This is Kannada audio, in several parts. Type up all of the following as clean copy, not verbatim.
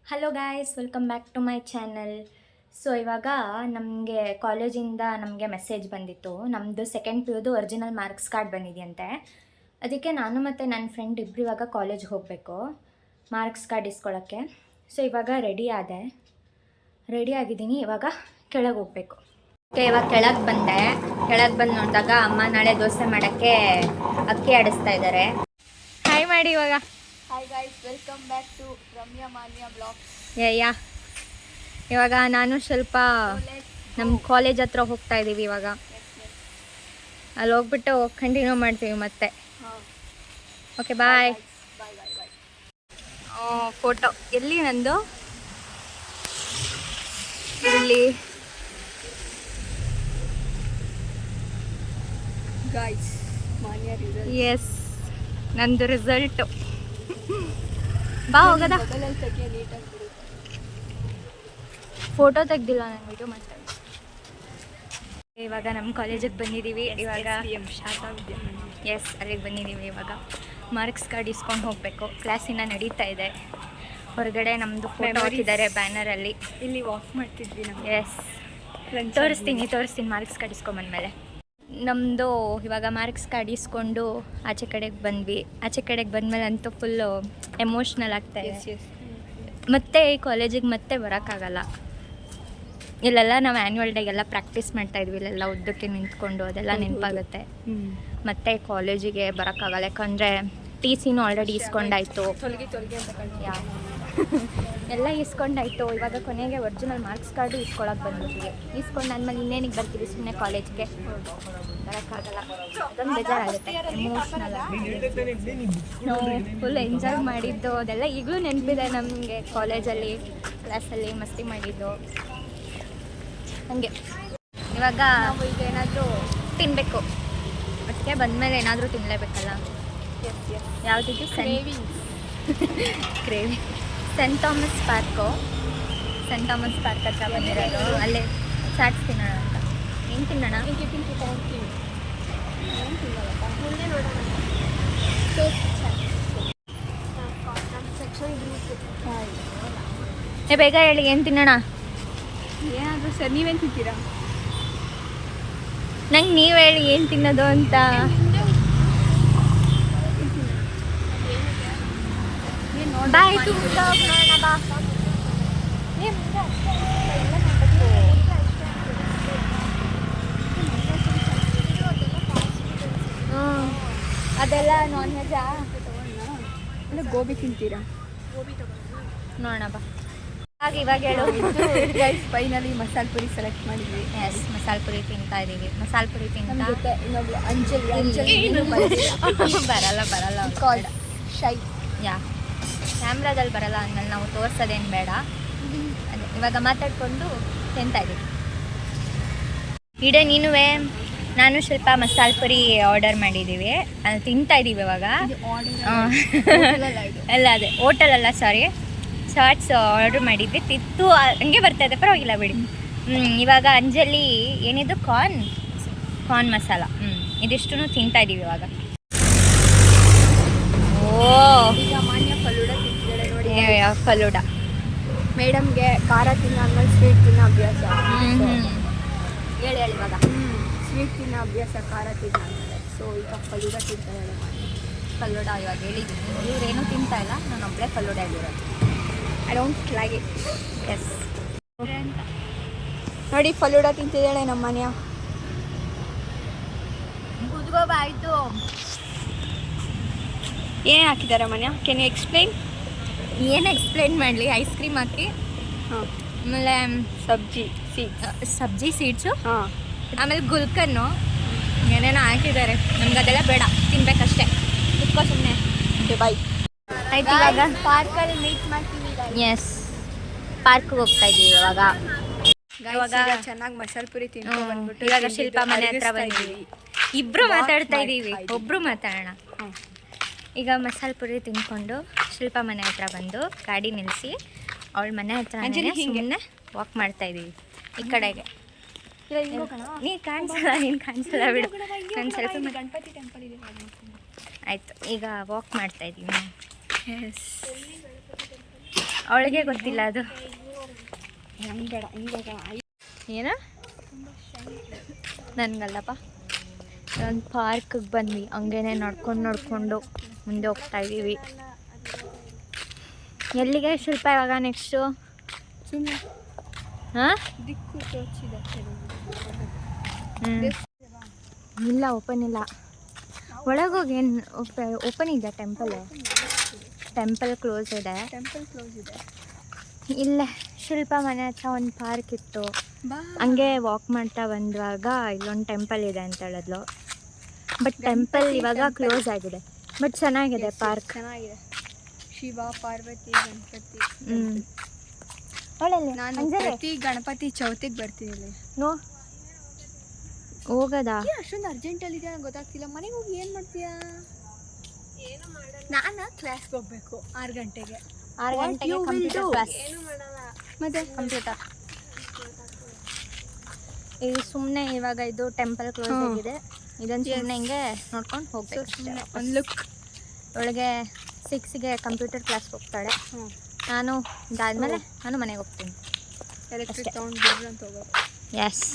Hello guys, welcome back to my channel. So ಇವಾಗ ನಮಗೆ ಕಾಲೇಜಿಂದ ನಮಗೆ ಮೆಸೇಜ್ ಬಂದಿತ್ತು. ನಮ್ಮದು ಸೆಕೆಂಡ್ PUದು ಒರಿಜಿನಲ್ ಮಾರ್ಕ್ಸ್ ಕಾರ್ಡ್ ಬಂದಿದೆಯಂತೆ. ಅದಕ್ಕೆ ನಾನು ಮತ್ತು ನನ್ನ ಫ್ರೆಂಡ್ ಇಬ್ಬರು ಇವಾಗ ಕಾಲೇಜ್ಗೆ ಹೋಗಬೇಕು ಮಾರ್ಕ್ಸ್ ಕಾರ್ಡ್ ಇಸ್ಕೊಳ್ಳೋಕ್ಕೆ. ಸೊ ಇವಾಗ ರೆಡಿ ಆಗಿದ್ದೀನಿ. ಇವಾಗ ಕೆಳಗೆ ಹೋಗಬೇಕು. ಇವಾಗ ಕೆಳಗೆ ಬಂದು ನೋಡಿದಾಗ ಅಮ್ಮ ನಾಳೆ ದೋಸೆ ಮಾಡೋಕ್ಕೆ ಅಕ್ಕಿ ಆಡಿಸ್ತಾ ಇದ್ದಾರೆ. ಹಾಯ್ ಮಾಡಿ ಇವಾಗ. Hi guys, welcome back to Ramya Manya blog. ಯಾ ಇವಾಗ ನಾನು ಸ್ವಲ್ಪ ನಮ್ಮ ಕಾಲೇಜ್ ಹತ್ರ ಹೋಗ್ತಾ ಇದ್ದೀವಿ. ಇವಾಗ ಅಲ್ಲಿ ಹೋಗ್ಬಿಟ್ಟು ಕಂಟಿನ್ಯೂ ಮಾಡ್ತೀವಿ ಮತ್ತೆ. ಓಕೆ, ಬಾಯ್. ಫೋಟೋ ಎಲ್ಲಿ ನಂದು? ಇಲ್ಲಿ ಗೈಸ್, ಮಾನ್ಯ ರಿಸಲ್ಟ್. ಎಸ್, ನಂದು ರಿಸಲ್ಟು. ಬಾ ಹೋಗದ. ಫೋಟೋ ತೆಗ್ದಿಲ್ಲ ನಾನು, ವಿಡಿಯೋ ಮಾಡ್ತಾ ಇದ್ದೀನಿ. ಇವಾಗ ನಮ್ಮ ಕಾಲೇಜಿಗೆ ಬಂದಿದ್ದೀವಿ. ಇವಾಗ ಎಸ್, ಅಲ್ಲಿಗೆ ಬಂದಿದ್ದೀವಿ. ಇವಾಗ ಮಾರ್ಕ್ಸ್ ಕಾರ್ಡ್ ಇಸ್ಕೊಂಡು ಹೋಗಬೇಕು. ಕ್ಲಾಸಿನ ನಡೀತಾ ಇದೆ. ಹೊರಗಡೆ ನಮ್ಮದು ಫೋಟೋ ಹಾಕಿದ್ದಾರೆ ಬ್ಯಾನರಲ್ಲಿ. ಇಲ್ಲಿ ವಾಕ್ ಮಾಡ್ತಿದ್ವಿ ನಾವು. ಎಸ್, ತೋರಿಸ್ತೀನಿ ಮಾರ್ಕ್ಸ್ ಕಾರ್ಡ್ ಇಸ್ಕೊಂಬಂದ್ಮೇಲೆ. ನಮ್ಮದು ಇವಾಗ ಮಾರ್ಕ್ಸ್ ಕಾರ್ಡ್ ಇಸ್ಕೊಂಡು ಆಚೆ ಕಡೆಗೆ ಬಂದ್ವಿ. ಆಚೆ ಕಡೆಗೆ ಬಂದಮೇಲೆ ಅಂತೂ ಫುಲ್ಲು ಎಮೋಷ್ನಲ್ ಆಗ್ತಾಯಿದೆ. ಮತ್ತೆ ಈ ಕಾಲೇಜಿಗೆ ಮತ್ತೆ ಬರೋಕ್ಕಾಗಲ್ಲ. ಇಲ್ಲೆಲ್ಲ ನಾವು ಆ್ಯನ್ಯುವಲ್ ಡೇಗೆಲ್ಲ ಪ್ರಾಕ್ಟೀಸ್ ಮಾಡ್ತಾಯಿದ್ವಿ. ಇಲ್ಲೆಲ್ಲ ಉದ್ದಕ್ಕೆ ನಿಂತ್ಕೊಂಡು ಅದೆಲ್ಲ ನೆನಪಾಗುತ್ತೆ. ಮತ್ತೆ ಕಾಲೇಜಿಗೆ ಬರೋಕ್ಕಾಗಲ್ಲ, ಯಾಕಂದರೆ TCನೂ ಆಲ್ರೆಡಿ ಇಸ್ಕೊಂಡಾಯಿತು. ಯಾ ಎಲ್ಲ ಇಸ್ಕೊಂಡಾಯಿತು. ಇವಾಗ ಕೊನೆಗೆ ಒರಿಜಿನಲ್ ಮಾರ್ಕ್ಸ್ ಕಾರ್ಡು ಇಸ್ಕೊಳಕ್ಕೆ ಬಂದ್ಬಿಟ್ಟಿದೆ. ಇಸ್ಕೊಂಡಾದ್ಮೇಲೆ ಇನ್ನೇನಿಗೆ ಬರ್ತೀವಿ ಸುಮ್ಮನೆ ಕಾಲೇಜ್ಗೆ? ಬರೋಕ್ಕಾಗಲ್ಲ. ಅದೊಂದು ಬೇಜಾರಾಗುತ್ತೆ, ಎಮೋಷ್ನಲ್ ಆಗಿ. ನಾವು ಫುಲ್ ಎಂಜಾಯ್ ಮಾಡಿದ್ದು ಅದೆಲ್ಲ ಈಗಲೂ ನೆನಪಿದೆ ನಮಗೆ. ಕಾಲೇಜಲ್ಲಿ ಕ್ಲಾಸಲ್ಲಿ ಮಸ್ತಿ ಮಾಡಿದ್ದು ಹಾಗೆ. ಇವಾಗ ನಾವು ಈಗ ಏನಾದರೂ ತಿನ್ನಬೇಕು. ಒಟ್ಟಿಗೆ ಬಂದಮೇಲೆ ಏನಾದರೂ ತಿನ್ನಲೇಬೇಕಲ್ಲ. ಯಾವುದಿದ್ದು? ಕ್ರೇವಿ. ಸೆಂಟ್ ಥಾಮಸ್ ಪಾರ್ಕ್ ಹತ್ರ ಬಂದಿರೋದು. ಅಲ್ಲೇ ಚಾಟ್ಸ್ ತಿನ್ನೋಣ ಅಂತ. ಏನು ತಿನ್ನೋಣ? ಮುಂದೆ ನೋಡೋಣ. ಬೇಗ ಹೇಳಿ, ಏನು ತಿನ್ನೋಣ? ಏನಾದರೂ ಸರ್, ನೀವೇನು ತಿಂತೀರಾ? ನಂಗೆ ನೀವು ಹೇಳಿ ಏನು ತಿನ್ನೋದು ಅಂತ. ಬಾಯ್, ನೋಡೋಣ ಬಾ. ಅದೆಲ್ಲ ನಾನ್ ವೆಜ್ಜಾ? ಅಂದರೆ ಗೋಬಿ ತಿಂತೀರಾ? ನೋಡೋಣ ಬಾ. ಹಾಗೆ ಇವಾಗ ಹೇಳೋ. ಗೈಸ್, ಫೈನಲಿ ಮಸಾಲೆ ಪುರಿ ಸೆಲೆಕ್ಟ್ ಮಾಡಿದ್ವಿ. ಎಸ್, ಮಸಾಲೆ ಪುರಿ ತಿಂತಾ ಇದ್ದೀವಿ. ಮಸಾಲೆ ಪುರಿ ನಮ್ಮ ತಿಂತಾ ಜೊತೆ ಇನ್ನೊಬ್ಳು ಅಂಜಲಿ ಬರಲ್ಲ ಕಾಲ್ ಶೈ. ಯಾ, ಕ್ಯಾಮ್ರಾದಲ್ಲಿ ಬರಲ್ಲ ಅಂದಮೇಲೆ ನಾವು ತೋರಿಸೋದೇನು ಬೇಡ. ಅದೇ ಇವಾಗ ಮಾತಾಡಿಕೊಂಡು ತಿಂತಾ ಇದ್ದೀವಿ. ಇಡೇ ನೀನುವೇ ನಾನು ಸ್ವಲ್ಪ ಮಸಾಲೆ ಪುರಿ ಆರ್ಡರ್ ಮಾಡಿದ್ದೀವಿ. ಅದು ತಿಂತಾ ಇದ್ದೀವಿ ಇವಾಗ. ಅಲ್ಲ, ಅದೇ ಹೋಟೆಲಲ್ಲ, ಸಾರಿ, ಚಾಟ್ಸ್ ಆರ್ಡ್ರ್ ಮಾಡಿದ್ವಿ. ತಿತ್ತು ಹಂಗೆ ಬರ್ತಾಯಿದೆ, ಪರವಾಗಿಲ್ಲ ಬಿಡಿ. ಇವಾಗ ಅಂಜಲಿ ಏನಿದು ಕಾರ್ನ್ ಮಸಾಲ, ಇದಿಷ್ಟು ತಿಂತಾ ಇದ್ದೀವಿ ಇವಾಗ. ಈಗ ಮಾನ್ಯ ಫಲೂಡ ತಿಂತಿದ್ದಾಳೆ ನೋಡಿ. ಫಲೂಡ. ಮೇಡಮ್ಗೆ ಖಾರ ತಿನ್ನೋ ಆದ್ಮೇಲೆ ಸ್ವೀಟ್ ತಿನ್ನೋ ಅಭ್ಯಾಸ. ಹೇಳಿ ಇವಾಗ. ಸ್ವೀಟ್ ತಿನ್ನೋ ಅಭ್ಯಾಸ, ಖಾರ ತಿನ್ನೋ ಆದ್ಮೇಲೆ. ಸೊ ಈಗ ಫಲೂಡ ತಿಂತಾಳೆ ಮಾನ್ಯ. ಫಲೂಡ ಇವಾಗ ಹೇಳಿದ್ದೀನಿ. ಇವ್ರೇನು ತಿಂತಾ ಇಲ್ಲ, ನಾನು ಒಬ್ಬಳೇ ಫಲೂಡ ಆಗಿರೋದು. I don't like it. Yes, ನೋಡಿ ಫಲೂಡ ತಿಂತಿದ್ದಾಳೆ ನಮ್ಮ ಮಾನ್ಯ. ಕುದ್ಕೋಬಾಯ್ತು. ಏನೇ ಹಾಕಿದ್ದಾರೆ ಮಾನ್ಯ? Can you explain? ಏನು ಎಕ್ಸ್ಪ್ಲೈನ್ ಮಾಡಲಿ? ಐಸ್ ಕ್ರೀಮ್ ಹಾಕಿ, ಹಾಂ, ಆಮೇಲೆ ಸಬ್ಜಿ ಸೀಡ್ಸು, ಹಾಂ, ಆಮೇಲೆ ಗುಲ್ಕನ್ನು, ಏನೇನೋ ಹಾಕಿದ್ದಾರೆ. ನಮ್ಗೆ ಅದೆಲ್ಲ ಬೇಡ, ತಿನ್ಬೇಕಷ್ಟೇ. ಕುತ್ಕೋ ಸುಮ್ಮನೆ. ಓಕೆ, ಬಾಯ್. ಆಯ್ತು, ಇವಾಗ ಪಾರ್ಕಲ್ಲಿ ಮೀಟ್ ಮಾಡ್ತೀವಿ. ಎಸ್, ಪಾರ್ಕ್ಗೆ ಹೋಗ್ತಾ ಇದ್ದೀವಿ ಇವಾಗ. ಚೆನ್ನಾಗಿ ಮಸಾಲೆ ಪುರಿ ತಿನ್ಕೊಂಡು ಬಂದ್ಬಿಟ್ಟು ಇವಾಗ ಶಿಲ್ಪ ಮನೆ ಹತ್ರ ಬಂದಿದ್ದೀವಿ. ಇಬ್ಬರು ಮಾತಾಡ್ತಾ ಇದ್ದೀವಿ, ಒಬ್ಬರು ಮಾತಾಡೋಣ. ಈಗ ಮಸಾಲೆ ಪುರಿ ತಿನ್ಕೊಂಡು ಶಿಲ್ಪ ಮನೆ ಹತ್ರ ಬಂದು ಗಾಡಿ ನಿಲ್ಲಿಸಿ ಅವಳ ಮನೆ ಹತ್ರ ಸುಮ್ಮನೆ ವಾಕ್ ಮಾಡ್ತಾ ಇದ್ದೀವಿ ಈ ಕಡೆಗೆ. ನೀನು ಕಾಣಿಸಲ್ಲ ಬಿಡು, ನಾನು ಸ್ವಲ್ಪ ಗಣಪತಿ ಟೆಂಪಲ್ ಇದೆ. ಆಯಿತು, ಈಗ ವಾಕ್ ಮಾಡ್ತಾ ಇದ್ದೀವಿ. ಎಸ್, ಅವಳಿಗೆ ಗೊತ್ತಿಲ್ಲ ಅದು ಹಂಗೆ ಬೇಡ ಹಿಂಗೆ ಏನ ನನಗಲ್ಲಪ್ಪ. ಒಂದು ಪಾರ್ಕಿಗೆ ಬಂದ್ವಿ, ಹಂಗೇನೆ ನಡ್ಕೊಂಡು ಮುಂದೆ ಹೋಗ್ತಾ ಇದ್ದೀವಿ. ಎಲ್ಲಿಗೆ ಶಿಲ್ಪ ಇವಾಗ ನೆಕ್ಸ್ಟು? ಸುಮ್ಮನೆ ಹಾಂ ದಿಕ್ಕು ತೋಚಿದೆ. ಇಲ್ಲ, ಓಪನ್ ಇಲ್ಲ. ಒಳಗೋಗಿ ಏನು ಓಪನ್ ಇದೆ? ಟೆಂಪಲ್ ಕ್ಲೋಸ್ ಇದೆ. ಟೆಂಪಲ್ ಕ್ಲೋಸ್ ಇದೆ. ಇಲ್ಲೇ ಶಿಲ್ಪ ಮನೆ ಹತ್ರ ಒಂದು ಪಾರ್ಕ್ ಇತ್ತು, ಬಾ ಹಂಗೆ ವಾಕ್ ಮಾಡ್ತಾ ಬಂದುವಾಗ ಇಲ್ಲೊಂದು ಟೆಂಪಲ್ ಇದೆ ಅಂತ ಹೇಳಿದ್ಲು. ಬಟ್ ಟೆಂಪಲ್ ಇವಾಗ ಕ್ಲೋಸ್ ಆಗಿದೆ. ಬಟ್ ಚೆನ್ನಾಗಿದೆ ಪಾರ್ಕ್. ಚೆನ್ನಾಗಿದೆ. ಶಿವ ಪಾರ್ವತಿ ಗಣಪತಿ. ನಾನು ಪ್ರತಿ ಗಣಪತಿ ಚೌತಿಗೆ ಬರ್ತೀನಿ. ನೋ ಹೋಗದಾ? ಅಷ್ಟೊಂದು ಅರ್ಜೆಂಟಲ್ಲಿ ಇದೆ, ನಂಗೆ ಗೊತ್ತಾಗ್ತಿಲ್ಲ. ಮನೆಗೆ ಹೋಗಿ ಏನು ಮಾಡ್ತೀಯಾ? ನಾನು ಕ್ಲಾಸ್ಗೆ ಹೋಗ್ಬೇಕು 6 ಗಂಟೆಗೆ. 6 ಗಂಟೆಗೆ ಕಂಪ್ಯೂಟರ್ ಕ್ಲಾಸ್. ಮತ್ತೆ ಕಂಪ್ಯೂಟರ್ ಇದು ಸುಮ್ಮನೆ ಇವಾಗ ಇದು ಟೆಂಪಲ್ ಕ್ಲೋಸ್ ಆಗಿದೆ. ಇದನ್ನು ಸುಮ್ಮನೆ ಹಿಂಗೆ ನೋಡ್ಕೊಂಡು ಹೋಗ್ಬೇಕು. ಒಂದು ಲುಕ್. ಒಳಗೆ 6ಗೆ ಕಂಪ್ಯೂಟರ್ ಕ್ಲಾಸ್ಗೆ ಹೋಗ್ತಾಳೆ. ನಾನು ಇದಾದ್ಮೇಲೆ ನಾನು ಮನೆಗೆ ಹೋಗ್ತೀನಿ. ಎಲೆಕ್ಟ್ರಿಕ್ ತೊಗೊಂಡು ಅಂತ ಹೋಗೋದು. ಎಸ್,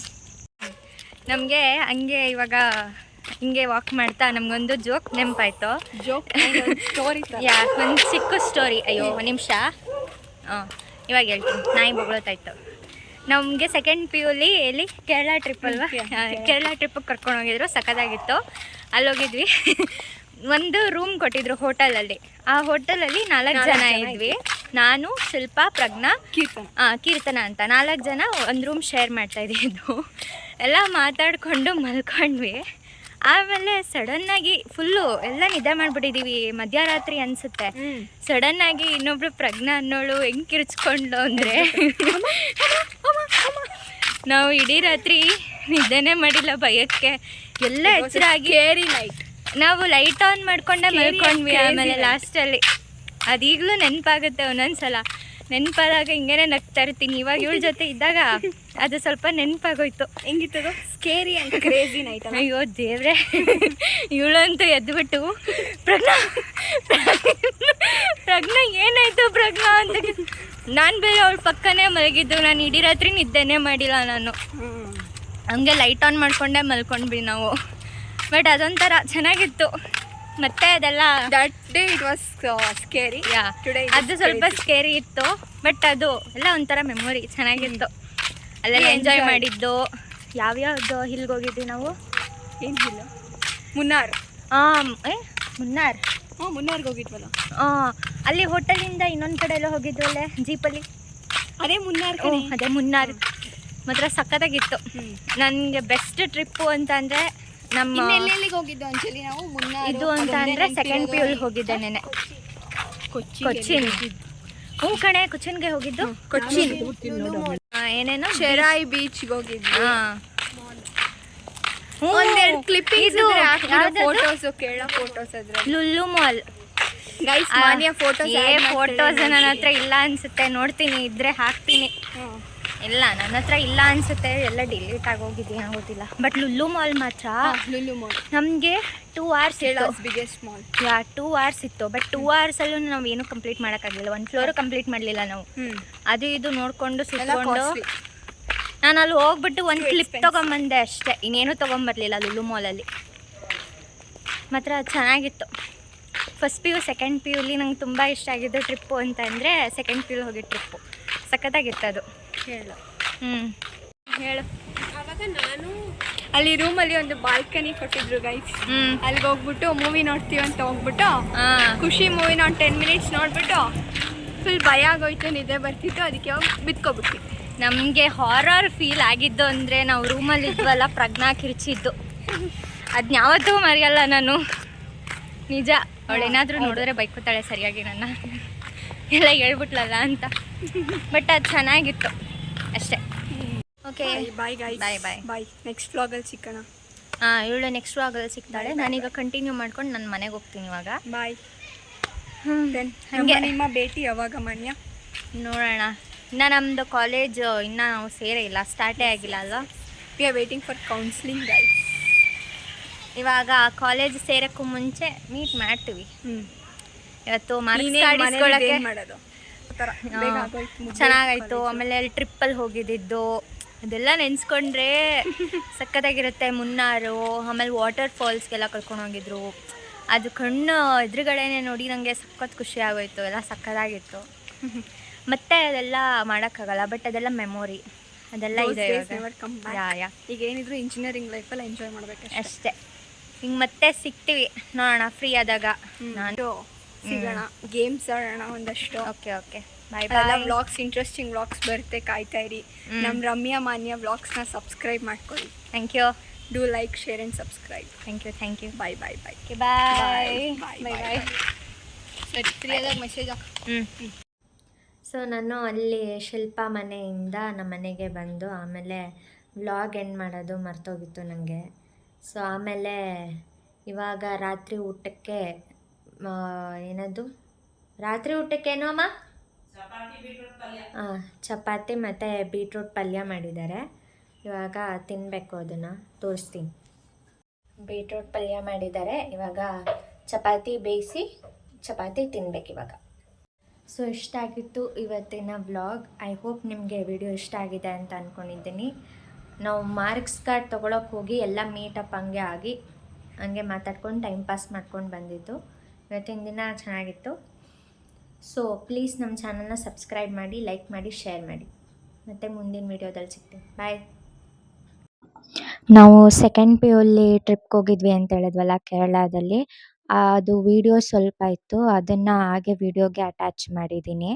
ನಮಗೆ ಹಂಗೆ ಇವಾಗ ಹಿಂಗೆ ವಾಕ್ ಮಾಡ್ತಾ ನಮಗೊಂದು ಜೋಕ್ ನೆನಪಾಯ್ತು. ಸ್ಟೋರಿ ಒಂದು ಚಿಕ್ಕ ಸ್ಟೋರಿ. ಅಯ್ಯೋ ಒಂದು ನಿಮಿಷ. ಇವಾಗ ಹೇಳ್ತೀನಿ. ನಾಯಿ ಬೊಗಳತ್ತಾಯ್ತು. ನಮಗೆ ಸೆಕೆಂಡ್ ಪಿ ಯುಲಿ ಎಲ್ಲಿ ಕೇರಳ ಟ್ರಿಪ್ ಅಲ್ವಾ? ಕೇರಳ ಟ್ರಿಪ್ಪಿಗೆ ಕರ್ಕೊಂಡು ಹೋಗಿದ್ರು, ಸಖತ್ತಾಗಿತ್ತು. ಅಲ್ಲೋಗಿದ್ವಿ. ಒಂದು ರೂಮ್ ಕೊಟ್ಟಿದ್ರು ಹೋಟೆಲಲ್ಲಿ. ಆ ಹೋಟೆಲಲ್ಲಿ 4 ಜನ ಇದ್ವಿ. ನಾನು, ಶಿಲ್ಪ, ಪ್ರಜ್ಞಾ, ಕೀರ್ತನ ಅಂತ 4 ಜನ ಒಂದು ರೂಮ್ ಶೇರ್ ಮಾಡ್ತಾ ಇದ್ದಿದ್ದು. ಎಲ್ಲ ಮಾತಾಡಿಕೊಂಡು ಮಲ್ಕೊಂಡ್ವಿ. ಆಮೇಲೆ ಸಡನ್ನಾಗಿ ಫುಲ್ಲು ಎಲ್ಲ ನಿದ್ದೆ ಮಾಡಿಬಿಟ್ಟಿದ್ದೀವಿ. ಮಧ್ಯರಾತ್ರಿ ಅನಿಸುತ್ತೆ. ಸಡನ್ನಾಗಿ ಇನ್ನೊಬ್ಳು ಪ್ರಜ್ಞಾ ಅನ್ನೋಳು ಹೆಂಗೆ ಕಿರ್ಚ್ಕೊಂಡು ಅಂದರೆ ನಾವು ಇಡೀ ರಾತ್ರಿ ನಿದ್ದೆನೇ ಮಾಡಿಲ್ಲ ಭಯಕ್ಕೆ. ಎಲ್ಲ ಎಚ್ಚರಾಗಿ ನಾವು ಲೈಟ್ ಆನ್ ಮಾಡ್ಕೊಂಡೆ ಮಲ್ಕೊಂಡ್ವಿ. ಆಮೇಲೆ ಲಾಸ್ಟಲ್ಲಿ ಅದೀಗಲೂ ನೆನಪಾಗುತ್ತೆ. ಒಂದೊಂದ್ಸಲ ನೆನಪಾದಾಗ ಹಿಂಗೇನೆ ನಗ್ತಾ ಇರ್ತೀನಿ. ಇವಾಗ ಇವಳ ಜೊತೆ ಇದ್ದಾಗ ಅದು ಸ್ವಲ್ಪ ನೆನಪಾಗೋಯ್ತು. ಹೆಂಗಿತ್ತದು? Scary and crazy night. ಅಯ್ಯೋ ದೇವ್ರೆ, ಇವಳಂತೂ ಎದ್ಬಿಟ್ಟು ಪ್ರಜ್ಞಾ ಏನಾಯ್ತು ಪ್ರಜ್ಞಾ ಅಂತ. ನಾನು ಬೇರೆ ಅವಳ ಪಕ್ಕನೇ ಮಲಗಿದ್ದು. ನಾನು ಇಡೀ ರಾತ್ರಿ ನಿದ್ದೆನೇ ಮಾಡಿಲ್ಲ. ನಾನು ಹಂಗೆ ಲೈಟ್ ಆನ್ ಮಾಡ್ಕೊಂಡೆ ಮಲ್ಕೊಂಡ್ವಿ ನಾವು. ಬಟ್ ಅದೊಂಥರ ಚೆನ್ನಾಗಿತ್ತು. ಮತ್ತೆ ಅದೆಲ್ಲ that day it was scary. Today ಅದು ಸ್ವಲ್ಪ ಸ್ಕೇರಿ ಇತ್ತು. ಬಟ್ ಅದು ಎಲ್ಲ ಒಂಥರ ಮೆಮೊರಿ ಚೆನ್ನಾಗಿತ್ತು. ಅಲ್ಲೆಲ್ಲ ಎಂಜಾಯ್ ಮಾಡಿದ್ದು. ಯಾವ್ಯಾವ್ದು ಹಿಲ್ಗೆ ಹೋಗಿದ್ವಿ ನಾವು? ಏನಿಲ್ಲ, ಮುನ್ನಾರ್. ಮುನ್ನಾರ್. ಮುನ್ನಾರ್ಗೆ ಹೋಗಿದ್ವಲ್ಲ. ಅಲ್ಲಿ ಹೋಟೆಲಿಂದ ಇನ್ನೊಂದು ಕಡೆ ಎಲ್ಲ ಹೋಗಿದ್ವಲ್ಲೇ ಜೀಪಲ್ಲಿ. ಅದೇ ಮುನ್ನಾರ್. ಅದೇ ಮುನ್ನಾರ್. ಮಾತ್ರ ಸಖತ್ತಾಗಿತ್ತು. ನನಗೆ ಬೆಸ್ಟ್ ಟ್ರಿಪ್ಪು ಅಂತ ಅಂದರೆ ನಮ್ಮ ಎಲ್ಲೆಲ್ಲಿಗೆ ಹೋಗಿದ್ದು ಅಂಚಲಿ ನಾವು? ಮುನ್ನಾರ್ ಇದು ಅಂತ ಅಂದರೆ ಸೆಕೆಂಡ್ ಪಿ ಯುಲಿ ಹೋಗಿದ್ದೆ ನೆನೆ. ಕೊಚ್ಚಿನ್. ಹ್ಞೂ ಕಣೆ, ಕೊಚ್ಚಿನ್ಗೆ ಹೋಗಿದ್ದು. ಕೊಚ್ಚಿನ್ ಏನೇನು ಶೆರಾಯಿ ಬೀಚ್ಗೆ ಹೋಗಿದ್ವಿ. ಒಂದೆರಡು ಕ್ಲಿಪ್ಪಿಂಗ್ಸ್ ಫೋಟೋಸ್, ಕೇರಳ ಫೋಟೋಸ್. ಅದ್ರ ಲುಲ್ಲು ಮಾಲ್ ಗೈಸ್ ಮಾನ್ಯ ಫೋಟೋಸ್. ಫೋಟೋಸ್ ನನ್ನ ಹತ್ರ ಇಲ್ಲ ಅನ್ಸುತ್ತೆ. ನೋಡ್ತೀನಿ, ಇದ್ರೆ ಹಾಕ್ತೀನಿ. ಇಲ್ಲ, ನನ್ನ ಹತ್ರ ಇಲ್ಲ ಅನ್ಸುತ್ತೆ. ಎಲ್ಲ ಡಿಲೀಟ್ ಆಗೋಗಿದೆಯಾ ಗೊತ್ತಿಲ್ಲ. ಬಟ್ ಲುಲ್ಲು ಮಾಲ್ ಮಾತ್ರ ಲುಲ್ಲು ಮಾಲ್ ನಮಗೆ 2 hours ಬಿಗ್ಗೆಸ್ಟ್ ಮಾಲ್. 2 hours ಇತ್ತು. ಬಟ್ 2 hours ನಾವು ಏನು ಕಂಪ್ಲೀಟ್ ಮಾಡೋಕ್ಕಾಗಲಿಲ್ಲ. 1 ಫ್ಲೋರು ಕಂಪ್ಲೀಟ್ ಮಾಡಲಿಲ್ಲ ನಾವು. ಅದು ಇದು ನೋಡಿಕೊಂಡು ಸುತ್ತಕೊಂಡು ನಾನು ಅಲ್ಲಿ ಹೋಗ್ಬಿಟ್ಟು ಒಂದು ಕ್ಲಿಪ್ ತೊಗೊಂಬಂದೆ ಅಷ್ಟೇ. ಇನ್ನೇನು ತೊಗೊಂಬರ್ಲಿಲ್ಲ ಲುಲ್ಲು ಮಾಲಲ್ಲಿ. ಮಾತ್ರ ಚೆನ್ನಾಗಿತ್ತು. First P U second P ಯುಲಿ ನಂಗೆ ತುಂಬ ಇಷ್ಟ ಆಗಿದ್ದು ಟ್ರಿಪ್ಪು ಅಂತ ಅಂದರೆ ಸೆಕೆಂಡ್ ಪಿ ಯು ಹೋಗಿ ಟ್ರಿಪ್ಪು ಸಖತ್ತಾಗಿತ್ತು ಅದು. ಹೇಳು. ಹೇಳು. ಆವಾಗ ನಾನು ಅಲ್ಲಿ ರೂಮಲ್ಲಿ ಒಂದು ಬಾಲ್ಕನಿ ಕೊಟ್ಟಿದ್ರು ಗೈಸ್. ಅಲ್ಲಿಗೆ ಹೋಗ್ಬಿಟ್ಟು ಮೂವಿ ನೋಡ್ತೀವಿ ಅಂತ ಹೋಗ್ಬಿಟ್ಟು ಖುಷಿ ಮೂವಿ ನಾನು 10 minutes ನೋಡ್ಬಿಟ್ಟು ಫುಲ್ ಭಯ ಆಗೋಯ್ತು, ನಿದ್ದೆ ಬರ್ತಿತ್ತು. ಅದಕ್ಕೆ ಹೋಗಿ ಬಿತ್ಕೊಬಿಟ್ಟು. ನಮಗೆ ಹಾರರ್ ಫೀಲ್ ಆಗಿದ್ದು ಅಂದರೆ ನಾವು ರೂಮಲ್ಲಿ ಇದ್ವಲ್ಲ, ಪ್ರಜ್ಞಾ ಕಿರ್ಚಿದ್ದು. ಅದನ್ನ ಯಾವತ್ತೂ ಮರೆಯಲ್ಲ ನಾನು. ನಿಜ, ಅವಳೇನಾದರೂ ನೋಡಿದ್ರೆ ಬೈಕೋತಾಳೆ ಸರಿಯಾಗಿ ನನ್ನ. ಎಲ್ಲ ಹೇಳ್ಬಿಟ್ಲಲ್ಲ ಅಂತ. ಬಟ್ ಅದು ಚೆನ್ನಾಗಿತ್ತು ಅಷ್ಟೇ. Okay, bye guys. Bye bye bye. Next ವ್ಲಾಗಲ್ಲಿ ಸಿಕ್ಕೋಣ. ಇವಳು ನೆಕ್ಸ್ಟ್ ವ್ಲಾಗಲ್ಲಿ ಸಿಗ್ತಾಳೆ. ನಾನೀಗ ಕಂಟಿನ್ಯೂ ಮಾಡ್ಕೊಂಡು ನನ್ನ ಮನೆಗೆ ಹೋಗ್ತೀನಿ ಇವಾಗ. ಬಾಯ್. ಹಾಗೆ ನಿಮ್ಮ ಭೇಟಿ ಯಾವಾಗ ಮಾನ್ಯ? ನೋಡೋಣ. ಇನ್ನು ನಮ್ಮದು ಕಾಲೇಜ್ ಇನ್ನೂ ನಾವು ಸೇರೇ ಇಲ್ಲ, ಸ್ಟಾರ್ಟೇ ಆಗಿಲ್ಲ ಅಲ್ವಾ? We are waiting for counselling guys. ಇವಾಗ ಕಾಲೇಜ್ ಸೇರೋಕ್ಕೂ ಮುಂಚೆ ಮೀಟ್ ಮಾಡ್ತೀವಿ. ಇವತ್ತು ಮಾರ್ಕ್ಸ್ ಕಾರ್ಡ್ ಇಸ್ಕೊಳ್ಳೋಕ್ಕೆ ಮಾಡೋದು ಥರ ಬೇಗ ಆಗೋಯ್ತು. ಚೆನ್ನಾಗಾಯಿತು. ಆಮೇಲೆ ಅಲ್ಲಿ ಟ್ರಿಪ್ಪಲ್ಲಿ ಹೋಗಿದ್ದಿದ್ದು ಅದೆಲ್ಲ ನೆನೆಸ್ಕೊಂಡ್ರೆ ಸಖತ್ತಾಗಿರುತ್ತೆ. ಮುನ್ನಾರು, ಆಮೇಲೆ ವಾಟರ್ ಫಾಲ್ಸ್ಗೆಲ್ಲ ಕರ್ಕೊಂಡು ಹೋಗಿದ್ರು. ಅದು ಕಣ್ಣು ಎದುರುಗಡೆನೇ ನೋಡಿ ನನಗೆ ಸಖತ್ ಖುಷಿ ಆಗೋಯ್ತು. ಎಲ್ಲ ಸಖತ್ತಾಗಿತ್ತು. ಮತ್ತೆ ಅದೆಲ್ಲ ಮಾಡೋಕ್ಕಾಗಲ್ಲ, ಬಟ್ ಅದೆಲ್ಲ ಮೆಮೊರಿ, ಅದೆಲ್ಲ ಇದೆ ಯಾ ಈಗ ಏನಿದ್ರು ಇಂಜಿನಿಯರಿಂಗ್ ಲೈಫಲ್ಲಿ ಎಂಜಾಯ್ ಮಾಡಬೇಕು ಅಷ್ಟೇ. ಹಿಂಗೆ ಮತ್ತೆ ಸಿಗ್ತೀವಿ ನೋಡೋಣ ಫ್ರೀ ಆದಾಗ. ನಾನು ಸಿಗೋಣ, ಗೇಮ್ಸ್ ಆಡೋಣ ಒಂದಷ್ಟು. ಓಕೆ ಓಕೆ, ಬಾಯ್ ಎಲ್ಲ ಬಾಯ್. ವ್ಲಾಗ್ಸ್, ಇಂಟ್ರೆಸ್ಟಿಂಗ್ ವ್ಲಾಗ್ಸ್ ಬರುತ್ತೆ, ಕಾಯ್ತಾ ಇರಿ. ನಮ್ಮ ರಮ್ಯಾ ಮಾನ್ಯ ವ್ಲಾಗ್ಸ್ನ ಸಬ್ಸ್ಕ್ರೈಬ್ ಮಾಡ್ಕೊಳ್ಳಿ. Thank you. Do like, share and subscribe. Thank you. Bye bye bye bye bye bye. ಸರಿ, ಫ್ರೀ ಆದಾಗ ಮೆಸೇಜ್ ಹಾಕು. ಸೊ ನಾನು ಅಲ್ಲಿ ಶಿಲ್ಪಾ ಮನೆಯಿಂದ ನಮ್ಮ ಮನೆಗೆ ಬಂದು ಆಮೇಲೆ ವ್ಲಾಗ್ ಎಂಡ್ ಮಾಡೋದು ಮರ್ತೋಗಿತ್ತು ನನಗೆ. ಸೊ ಆಮೇಲೆ ಇವಾಗ ರಾತ್ರಿ ಊಟಕ್ಕೆ ಏನದು ರಾತ್ರಿ ಊಟಕ್ಕೇನು ಅಮ್ಮ? ಚಪಾತಿ ಮತ್ತು ಬೀಟ್ರೂಟ್ ಪಲ್ಯ ಮಾಡಿದ್ದಾರೆ. ಇವಾಗ ತಿನ್ನಬೇಕು, ಅದನ್ನು ತೋರಿಸ್ತೀನಿ. ಬೀಟ್ರೂಟ್ ಪಲ್ಯ ಮಾಡಿದ್ದಾರೆ. ಇವಾಗ ಚಪಾತಿ ಬೇಯಿಸಿ ಚಪಾತಿ ತಿನ್ಬೇಕು ಇವಾಗ. ಸೊ ಇಷ್ಟ ಆಗಿತ್ತು ಇವತ್ತಿನ ವ್ಲಾಗ್. ಐ ಹೋಪ್ ನಿಮಗೆ ವಿಡಿಯೋ ಇಷ್ಟ ಆಗಿದೆ ಅಂತ ಅಂದ್ಕೊಂಡಿದ್ದೀನಿ. ನಾವು ಮಾರ್ಕ್ಸ್ ಕಾರ್ಡ್ ತೊಗೊಳಕ್ಕೆ ಹೋಗಿ ಎಲ್ಲ ಮೀಟಪ್ ಹಂಗೆ ಮಾತಾಡ್ಕೊಂಡು ಟೈಮ್ ಪಾಸ್ ಮಾಡ್ಕೊಂಡು ಬಂದಿದ್ದು. ಇವತ್ತಿನ ದಿನ ಚೆನ್ನಾಗಿತ್ತು. ಸೊ ಪ್ಲೀಸ್ ನಮ್ಮ ಚಾನಲ್ನ ಸಬ್ಸ್ಕ್ರೈಬ್ ಮಾಡಿ, ಲೈಕ್ ಮಾಡಿ, ಶೇರ್ ಮಾಡಿ. ಮತ್ತು ಮುಂದಿನ ವೀಡಿಯೋದಲ್ಲಿ ಸಿಗ್ತೀವಿ. ಬಾಯ್. ನಾವು ಸೆಕೆಂಡ್ ಪಿ ಯುಲಿ ಟ್ರಿಪ್ಗೆ ಹೋಗಿದ್ವಿ ಅಂತ ಹೇಳಿದ್ವಲ್ಲ ಕೇರಳದಲ್ಲಿ, ಅದು ವಿಡಿಯೋ ಸ್ವಲ್ಪ ಇತ್ತು, ಅದನ್ನು ಹಾಗೆ ವಿಡಿಯೋಗೆ ಅಟ್ಯಾಚ್ ಮಾಡಿದ್ದೀನಿ.